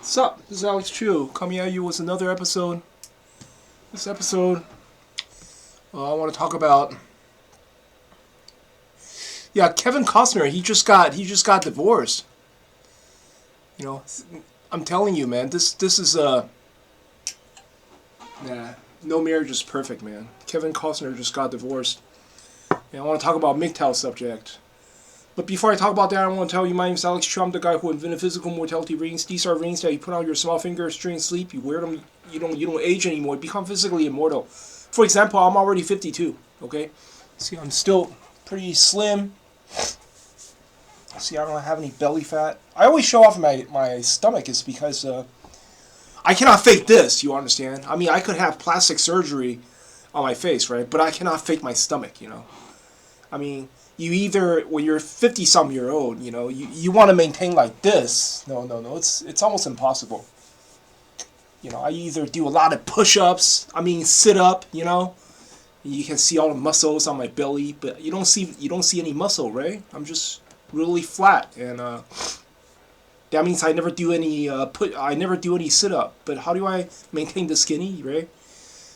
What's up? This is Alex Chu coming at you with another episode. This episode, I want to talk about. Yeah, Kevin Costner. He just got divorced. You know, I'm telling you, man. This is nah. No marriage is perfect, man. Kevin Costner just got divorced. And I want to talk about MGTOW subject. But before I talk about that, I want to tell you my name is Alex Chu. I'm the guy who invented physical mortality rings. These are rings that you put on your small fingers during sleep. You wear them. You don't age anymore. You become physically immortal. For example, I'm already 52. Okay, see, I'm still pretty slim. See, I don't have any belly fat. I always show off my stomach is because I cannot fake this. You understand? I mean, I could have plastic surgery on my face, right? But I cannot fake my stomach. I mean, you either when you're 50 some year old, you want to maintain like this. No, it's almost impossible. I either do a lot of push-ups, I mean sit up, you can see all the muscles on my belly, but you don't see any muscle, right? I'm just really flat, and that means I never do any sit up. But how do I maintain the skinny, right?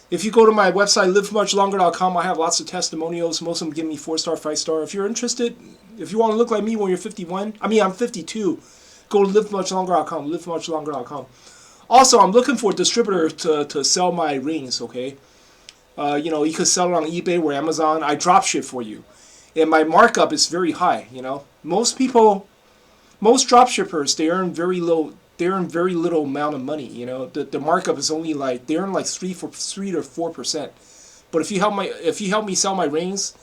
If you go to my website, livemuchlonger.com, I have lots of testimonials. Most of them give me 4-star, 5-star. If you're interested, if you want to look like me when you're 51, I'm 52, go to livemuchlonger.com, livemuchlonger.com. Also, I'm looking for a distributor to sell my rings, okay? You could sell it on eBay or Amazon. I drop ship for you. And my markup is very high, Most drop shippers, they earn very little amount of money. The markup is only they earn like 3 to 4%. But if you help me sell my rings,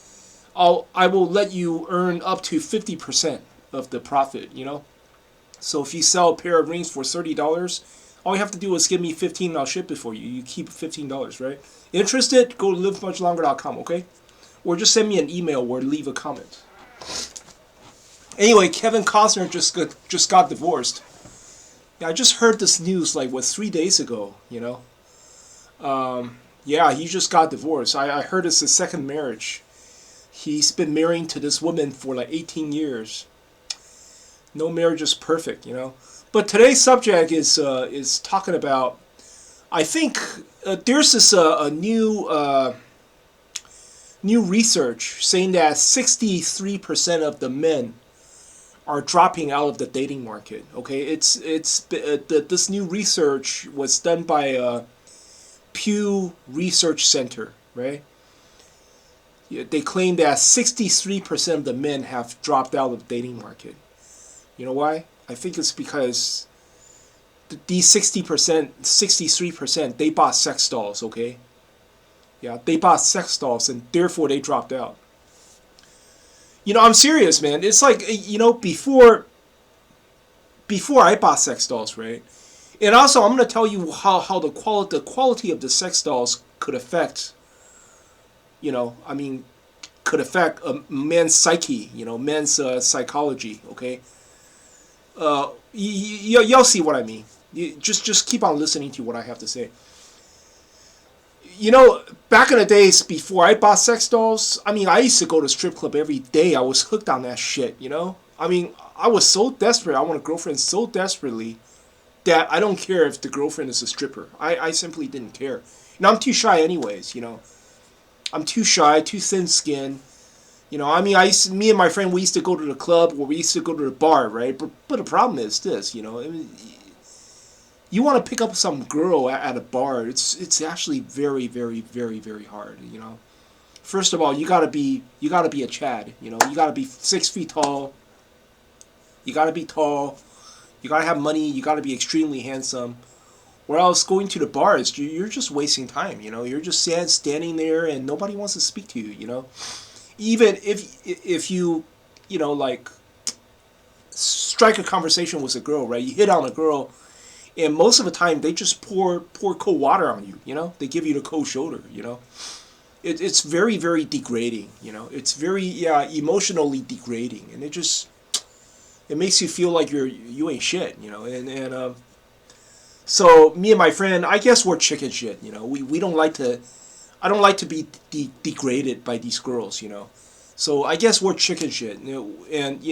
I will let you earn up to 50% of the profit. So if you sell a pair of rings for $30, all you have to do is give me 15 and I'll ship it for you. You keep $15, right? Interested? Go to livemuchlonger.com, okay? Or just send me an email or leave a comment. Anyway, Kevin Costner just got divorced. Yeah, I just heard this news 3 days ago, Yeah, he just got divorced. I heard it's his second marriage. He's been married to this woman for 18 years. No marriage is perfect. But today's subject is talking about. I think there's this a new research saying that 63% of the men are dropping out of the dating market. Okay, this new research was done by Pew Research Center, right? They claim that 63% of the men have dropped out of the dating market. You know why? I think it's because these 63%, they bought sex dolls, okay? Yeah, they bought sex dolls and therefore they dropped out. I'm serious, man. It's before I bought sex dolls, right? And also, I'm going to tell you how the quality of the sex dolls could affect, could affect a man's psyche, man's psychology, okay? You'll see what I mean. Just keep on listening to what I have to say. Back in the days before I bought sex dolls, I used to go to strip club every day. I was hooked on that shit, I was so desperate. I want a girlfriend so desperately that I don't care if the girlfriend is a stripper. I simply didn't care. I'm too shy anyways, I'm too shy, too thin-skinned. Me and my friend, we used to go to the club or we used to go to the bar, right? But the problem is this, you want to pick up some girl at a bar, it's actually very, very, very, very hard, First of all, you gotta be a Chad, you gotta be 6 feet tall. You gotta be tall. You gotta have money. You gotta be extremely handsome. Or else going to the bars, you're just wasting time. You're just standing there and nobody wants to speak to you. Even if you strike a conversation with a girl, right? You hit on a girl. And most of the time, they just pour cold water on you. They give you the cold shoulder. It's very, very degrading. It's very emotionally degrading, and it makes you feel like you ain't shit. And so me and my friend, I guess we're chicken shit. We don't like to. I don't like to be degraded by these girls. So I guess we're chicken shit. And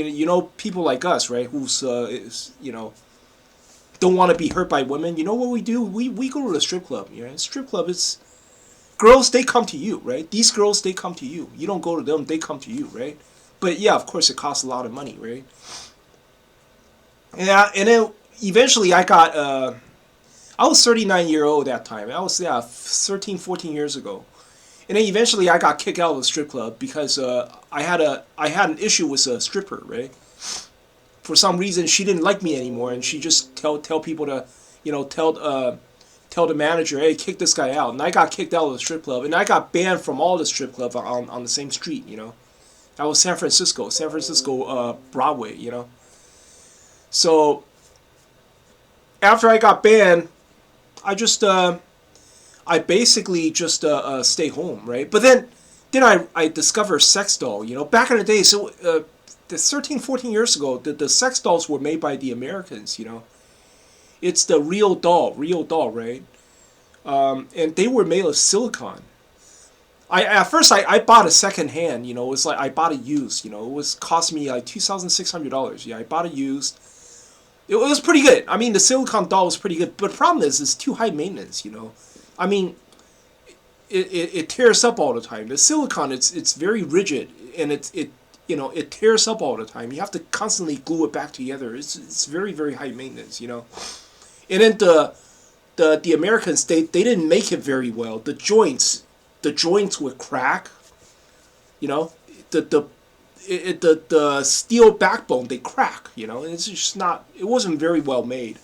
people like us, right? Who's don't want to be hurt by women, you know what we do? We go to the strip club. You know, strip club is girls. They come to you, right? These girls, they come to you. You don't go to them. They come to you, right? But yeah, of course, it costs a lot of money, right? Yeah, and then eventually I got. I was 39-year-old at that time. I was 13, 14 years ago. And then eventually I got kicked out of the strip club because I had an issue with a stripper, right? For some reason she didn't like me anymore, and she just tell people to, tell the manager, hey, kick this guy out. And I got kicked out of the strip club, and I got banned from all the strip clubs on the same street, you know. That was San Francisco, Broadway, you know. So after I got banned, I just I basically just stay home, right? But then I discovered sex doll, you know. Back in the day, so the 13, 14 years ago, the sex dolls were made by the Americans, you know. It's the real doll, right? And they were made of silicone. At first I bought a second hand, you know. It was like I bought it used, you know. It was cost me like $2,600. Yeah, I bought it used. It was pretty good. I mean, the silicone doll was pretty good, but the problem is it's too high maintenance, you know. I mean, it tears up all the time. The silicone, it's very rigid, and it tears up all the time. You have to constantly glue it back together. It's very, very high maintenance, you know. And then the Americans, they didn't make it very well. The joints would crack, you know. The steel backbone, they crack, you know. And it's just not. It wasn't very well made.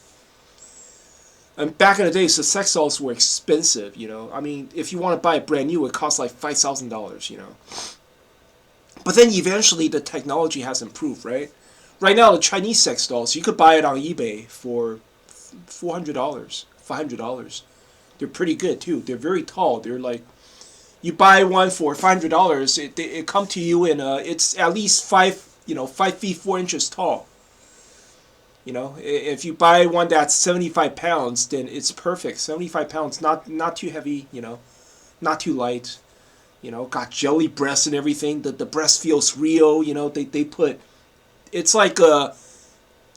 And back in the days, the sex dolls were expensive, you know. I mean, if you want to buy it brand new, it costs like $5,000, you know. But then eventually the technology has improved, right? Right now, the Chinese sex dolls, you could buy it on eBay for $400, $500. They're pretty good too. They're very tall. They're like, you buy one for $500, it come to you in it's at least 5 feet 4 inches tall. You know, if you buy one that's 75 pounds, then it's perfect. 75 pounds, not too heavy, you know, not too light. You know, got jelly breasts and everything. The breast feels real. You know, they put, it's like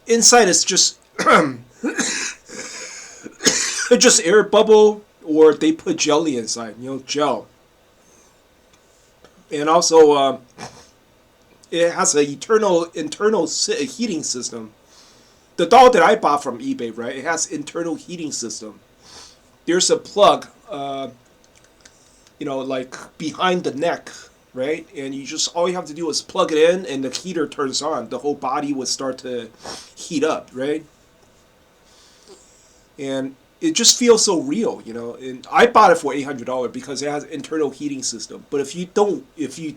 inside it's just just air bubble, or they put jelly inside. You know, gel. And also, it has an internal heating system. The doll that I bought from eBay, right? It has internal heating system. There's a plug, you know, like behind the neck, right? And all you have to do is plug it in, and the heater turns on. The whole body would start to heat up, right? And it just feels so real, you know. And I bought it for $800 because it has internal heating system. But if you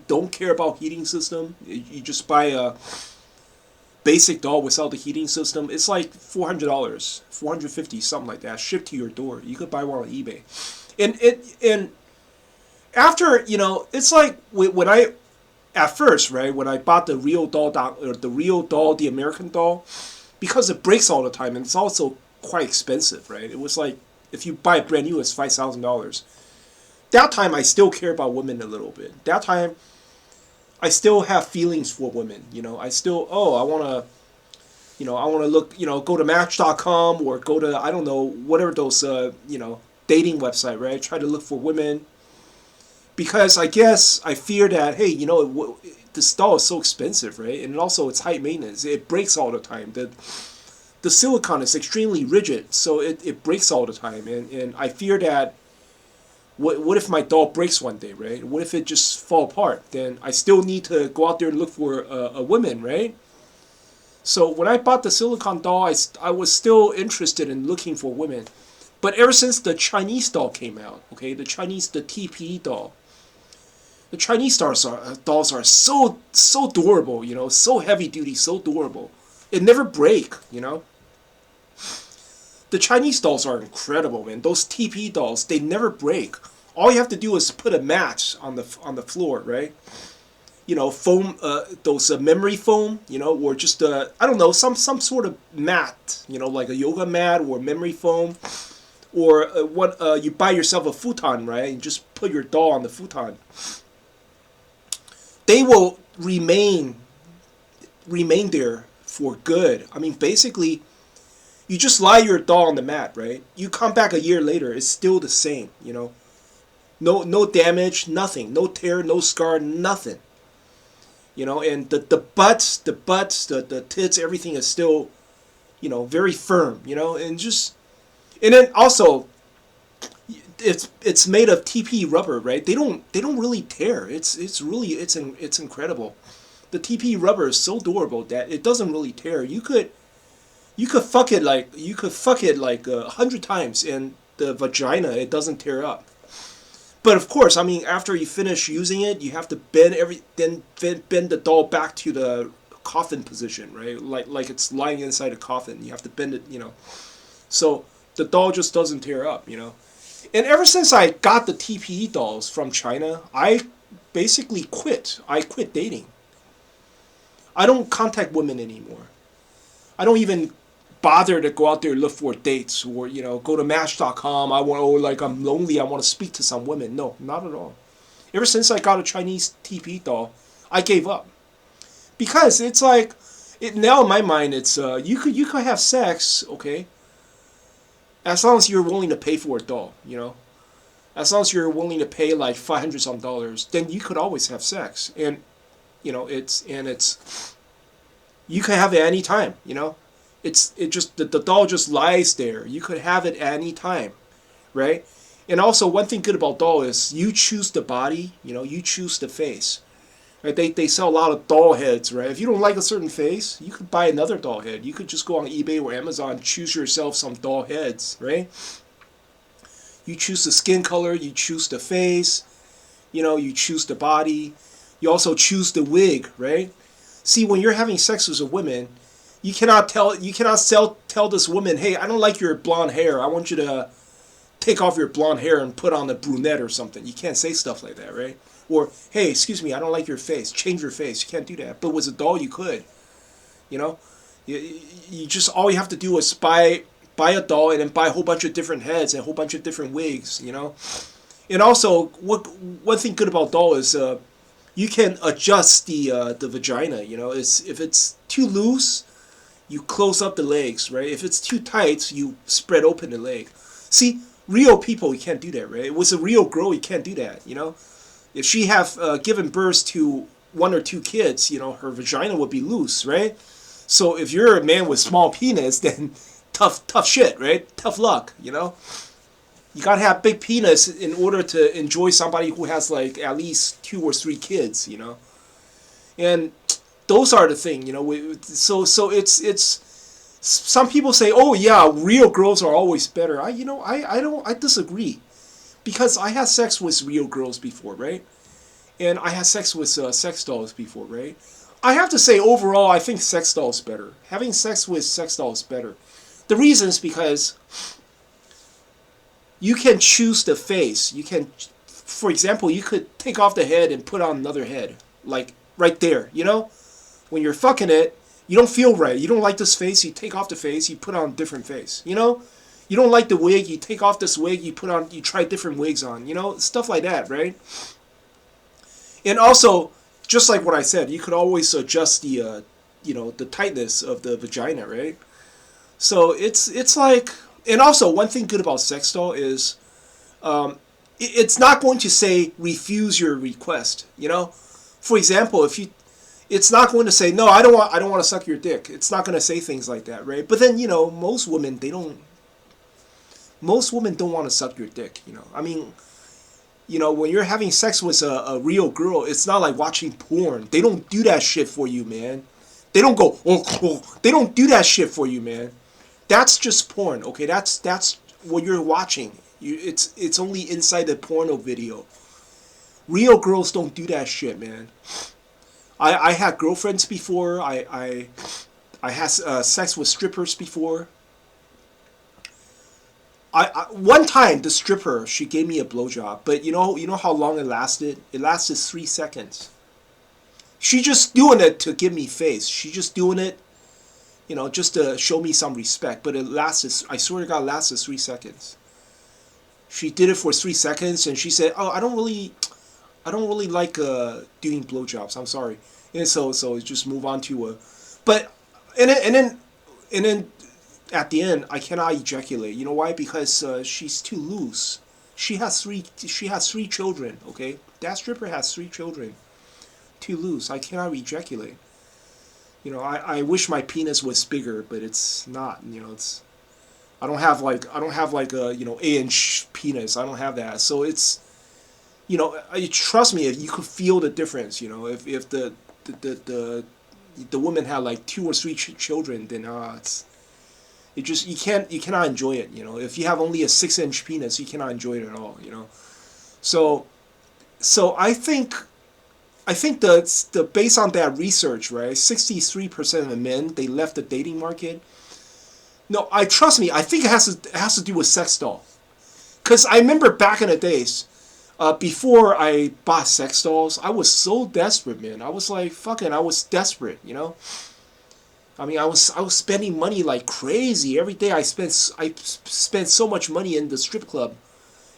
don't care about heating system, you just buy a basic doll without the heating system. It's like $400, $450, something like that, shipped to your door. You could buy one on eBay, and after, you know, it's like when I at first, right, when I bought the real doll, the American doll, because it breaks all the time, and it's also quite expensive, right? It was like, if you buy it brand new, it's $5,000. That time I still care about women a little bit. That time I still have feelings for women, you know. I still, I want to look, you know, go to Match.com or go to, I don't know, whatever those, you know, dating website, right? Try to look for women. Because I guess I fear that, hey, you know, this doll is so expensive, right? And also it's high maintenance. It breaks all the time. The silicone is extremely rigid, so it breaks all the time. And I fear that, what if my doll breaks one day, right? What if it just fall apart? Then I still need to go out there and look for a woman, right? So when I bought the silicone doll, I was still interested in looking for women. But ever since the Chinese doll came out, okay, the TPE doll, the Chinese dolls are so durable, you know, so heavy duty, so durable. It never break, you know. The Chinese dolls are incredible, man. Those TP dolls, they never break. All you have to do is put a match on the floor, right? You know, foam, those memory foam, you know, or just I don't know, some sort of mat, you know, like a yoga mat or memory foam, or you buy yourself a futon, right? And just put your doll on the futon. They will remain there for good. I mean, basically, You just lie your doll on the mat, right? You come back a year later, it's still the same, you know. No damage, nothing, no tear, no scar, nothing. You know, and the tits, everything is still, you know, very firm, you know, and then also it's made of TP rubber, right? They don't really tear. It's incredible. The TP rubber is so durable that it doesn't really tear. You could fuck it like 100 times, and the vagina, it doesn't tear up. But of course, I mean, after you finish using it, you have to bend the doll back to the coffin position, right? Like it's lying inside a coffin. You have to bend it, you know. So the doll just doesn't tear up, you know. And ever since I got the TPE dolls from China, I basically quit. I quit dating. I don't contact women anymore. I don't even bother to go out there and look for dates, or, you know, go to Match.com. I'm lonely, I want to speak to some women. No, not at all. Ever since I got a Chinese TP doll, I gave up, because it's like, now in my mind, it's you could have sex, okay, as long as you're willing to pay for a doll, you know. As long as you're willing to pay like $500 some, then you could always have sex, and you know, it's you can have it any time, you know. The doll just lies there. You could have it any time, right? And also, one thing good about doll is you choose the body, you know, you choose the face. Right? They sell a lot of doll heads, right? If you don't like a certain face, you could buy another doll head. You could just go on eBay or Amazon, choose yourself some doll heads, right? You choose the skin color, you choose the face, you know, you choose the body. You also choose the wig, right? See, when you're having sex with a woman, you cannot tell this woman, hey, I don't like your blonde hair. I want you to take off your blonde hair and put on a brunette or something. You can't say stuff like that, right? Or, hey, excuse me, I don't like your face. Change your face. You can't do that. But with a doll, you could. You know, you just, all you have to do is buy a doll, and then buy a whole bunch of different heads and a whole bunch of different wigs. You know, and also, one thing good about doll is you can adjust the vagina. You know, if it's too loose, you close up the legs, right? If it's too tight, you spread open the leg. See, real people, you can't do that, right? With a real girl, you can't do that, you know? If she have given birth to 1 or 2 kids, you know, her vagina would be loose, right? So if you're a man with small penis, then tough shit, right? Tough luck, you know? You gotta have big penis in order to enjoy somebody who has like at least 2 or 3 kids, you know? And those are the thing, you know. So it's some people say, oh yeah, real girls are always better. I disagree, because I had sex with real girls before, right? And I had sex with sex dolls before, right? I have to say, overall, I think sex dolls better. Having sex with sex dolls better. The reason is because you can choose the face. You can, for example, you could take off the head and put on another head, like right there, you know. When you're fucking it, you don't feel right. You don't like this face, you take off the face, you put on a different face. You know? You don't like the wig, you take off this wig, you try different wigs on. You know? Stuff like that, right? And also, just like what I said, you could always adjust the the tightness of the vagina, right? So it's like, and also one thing good about sex doll is it's not going to say refuse your request, you know? For example, it's not going to say, no, I don't want to suck your dick. It's not going to say things like that, right? But then, you know, most women don't want to suck your dick, you know. I mean, you know, when you're having sex with a real girl, it's not like watching porn. They don't do that shit for you, man. They don't go, oh. They don't do that shit for you, man. That's just porn, okay? That's what you're watching. It's only inside the porno video. Real girls don't do that shit, man. I had girlfriends before. I had sex with strippers before. One time the stripper, she gave me a blowjob, but you know how long it lasted? It lasted 3 seconds. She just doing it to give me face. She just doing it, you know, just to show me some respect. But it lasted, I swear to God, it lasted 3 seconds. She did it for 3 seconds, and she said, "Oh, I don't really like doing blowjobs. I'm sorry." And so just move on to but and then at the end, I cannot ejaculate. You know why? Because she's too loose. She has three children. Okay, that stripper has 3 children. Too loose. I cannot ejaculate. You know, I wish my penis was bigger, but it's not. You know, it's I don't have like a 8-inch penis. I don't have that. So it's trust me, if you could feel the difference. You know, if the woman had like 2 or 3 children, then it just you cannot enjoy it. You know, if you have only a 6-inch penis, you cannot enjoy it at all. You know, so I think the based on that research, right, 63% of the men, they left the dating market. No, trust me. I think it has to do with sex doll. Cause I remember back in the days, before I bought sex dolls, I was so desperate, man. I was like fucking. I was desperate, you know. I mean, I was spending money like crazy every day. I spent so much money in the strip club.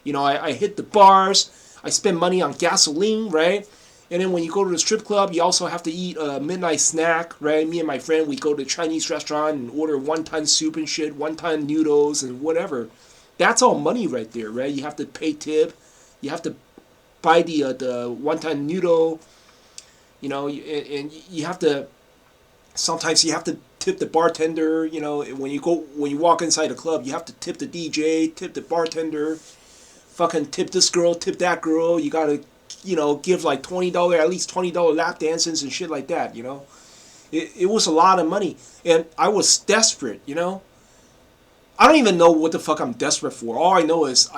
You know, I hit the bars. I spend money on gasoline, right? And then when you go to the strip club, you also have to eat a midnight snack, right? Me and my friend, we go to a Chinese restaurant and order wonton soup and shit, wonton noodles and whatever. That's all money right there, right? You have to pay tip. You have to buy the wonton noodle, you know, and you have to, sometimes you have to tip the bartender, you know, when you walk inside a club, you have to tip the DJ, tip the bartender, fucking tip this girl, tip that girl. You gotta, give like $20, at least $20 lap dances and shit like that, you know. It was a lot of money. And I was desperate, you know. I don't even know what the fuck I'm desperate for. All I know is,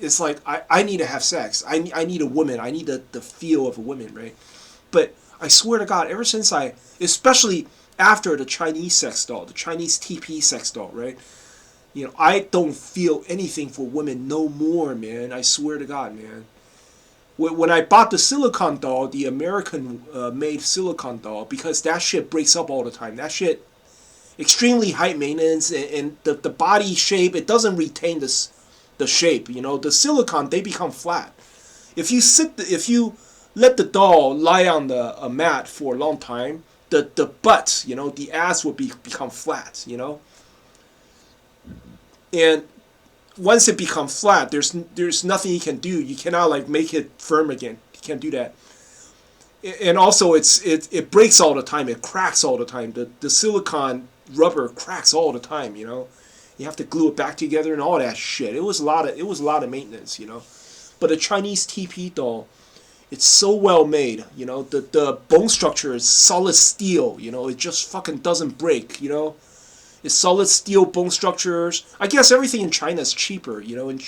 it's like, I need to have sex. I need a woman. I need the feel of a woman, right? But I swear to God, ever since especially after the Chinese sex doll, the Chinese TP sex doll, right? You know, I don't feel anything for women no more, man. I swear to God, man. When I bought the silicone doll, the American made silicone doll, because that shit breaks up all the time. That shit, extremely high maintenance, and the body shape, it doesn't retain the shape. You know, the silicone, they become flat. If you let the doll lie on a mat for a long time, the butt, you know, the ass will become flat. You know, and once it becomes flat, there's nothing you can do. You cannot like make it firm again. You can't do that. And also, it breaks all the time. It cracks all the time. The silicone rubber cracks all the time. You know, you have to glue it back together and all that shit. It was a lot of maintenance. You know, but a Chinese TP doll, it's so well made. You know, the bone structure is solid steel. You know, it just fucking doesn't break. You know. It's solid steel bone structures. I guess everything in China is cheaper, you know, and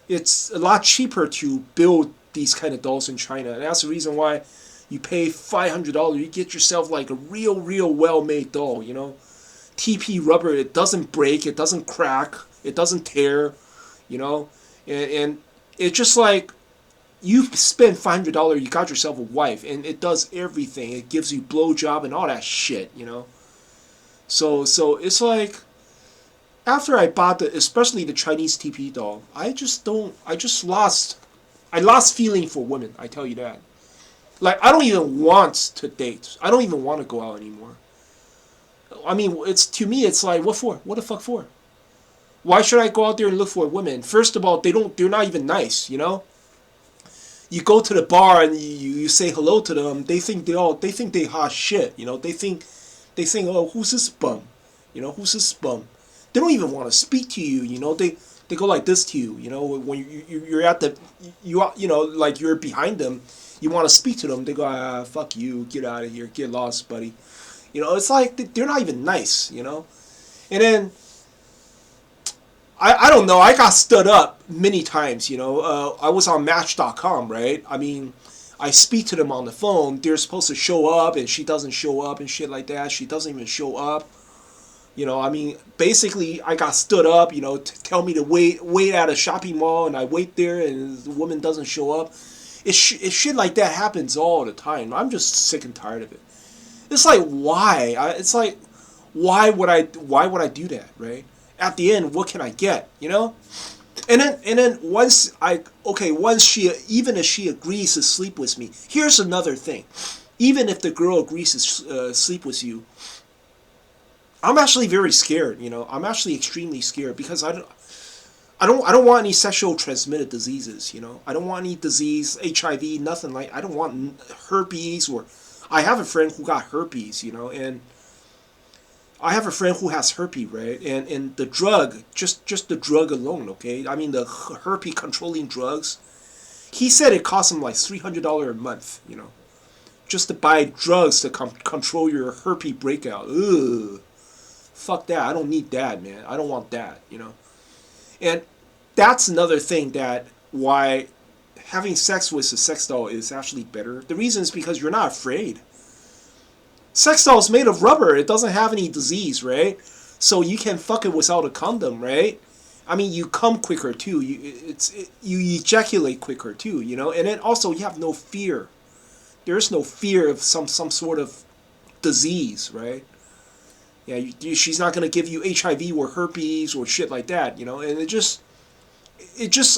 it's a lot cheaper to build these kind of dolls in China. And that's the reason why you pay $500. You get yourself like a real well-made doll, you know. TP rubber, it doesn't break, it doesn't crack, it doesn't tear, you know. And it's just like, you spend $500, you got yourself a wife, and it does everything. It gives you blowjob and all that shit, you know. So it's like, after I bought especially the Chinese TP doll, I lost feeling for women, I tell you that. Like, I don't even want to date. I don't even want to go out anymore. I mean, to me, it's like, what for? What the fuck for? Why should I go out there and look for women? First of all, they're not even nice, you know? You go to the bar and you say hello to them, they think they hot shit, you know? They think, oh, who's this bum? You know, who's this bum? They don't even want to speak to you, you know? They go like this to you, you know? When you're at you know, like you're behind them, you want to speak to them, they go, fuck you, get out of here, get lost, buddy. You know, it's like, they're not even nice, you know? And then, I don't know, I got stood up many times, you know? I was on Match.com, right? I mean, I speak to them on the phone. They're supposed to show up, and she doesn't show up and shit like that. She doesn't even show up. You know, I mean, basically, I got stood up, you know, to tell me to wait at a shopping mall, and I wait there, and the woman doesn't show up. It's shit like that happens all the time. I'm just sick and tired of it. It's like, why? It's like, why would I do that, right? At the end, what can I get, you know? And then once even if she agrees to sleep with me, here's another thing. Even if the girl agrees to sleep with you, I'm actually very scared. You know, I'm actually extremely scared because I don't want any sexual transmitted diseases. You know, I don't want any disease, HIV, nothing like. I don't want herpes or. I have a friend who got herpes. You know, and I have a friend who has herpes, right? And the drug, just the drug alone, okay? I mean the herpes controlling drugs. He said it cost him like $300 a month. You know, just to buy drugs to control your herpes breakout. Ugh. Fuck that. I don't need that, man. I don't want that, you know. And that's another thing that why having sex with a sex doll is actually better. The reason is because you're not afraid. Sex doll is made of rubber. It doesn't have any disease, right? So you can fuck it without a condom, right? I mean, you come quicker too. You ejaculate quicker too, you know. And then also you have no fear. There's no fear of some sort of disease, right? Yeah, she's not gonna give you HIV or herpes or shit like that, you know. And it just,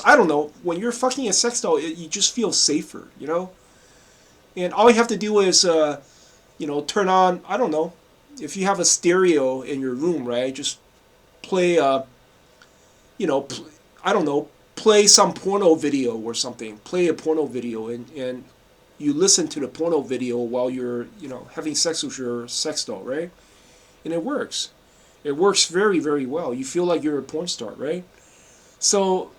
I don't know. When you're fucking a sex doll, you just feel safer, you know. And all you have to do is, you know, turn on. I don't know, if you have a stereo in your room, right? Just play, you know, I don't know, play some porno video or something. Play a porno video and you listen to the porno video while you're, you know, having sex with your sex doll, right? And it works. It works very, very well. You feel like you're a porn star, right? So,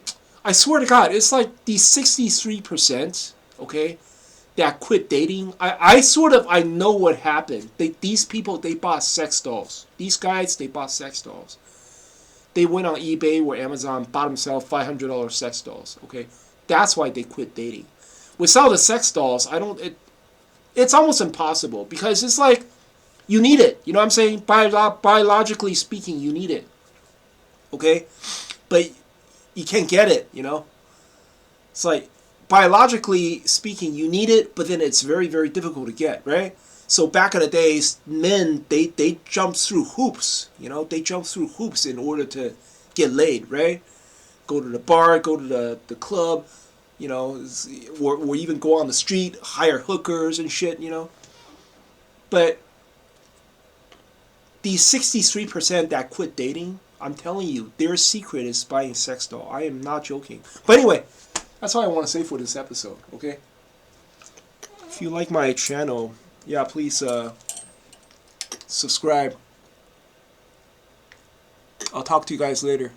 I swear to God, it's like these 63%, okay, that quit dating. I know what happened. These people, they bought sex dolls. These guys, they bought sex dolls. They went on eBay or Amazon, bought themselves $500 sex dolls, okay? That's why they quit dating. Without the sex dolls, it's almost impossible because it's like, you need it. You know what I'm saying? Biologically speaking, you need it. Okay? But you can't get it, you know? It's like, biologically speaking, you need it, but then it's very, very difficult to get, right? So back in the days, men, they jumped through hoops, you know? They jumped through hoops in order to get laid, right? Go to the bar, go to the club, you know, or even go on the street, hire hookers and shit, you know? But these 63% that quit dating, I'm telling you, their secret is buying sex doll. I am not joking. But anyway, that's all I want to say for this episode, okay? If you like my channel, yeah, please subscribe. I'll talk to you guys later.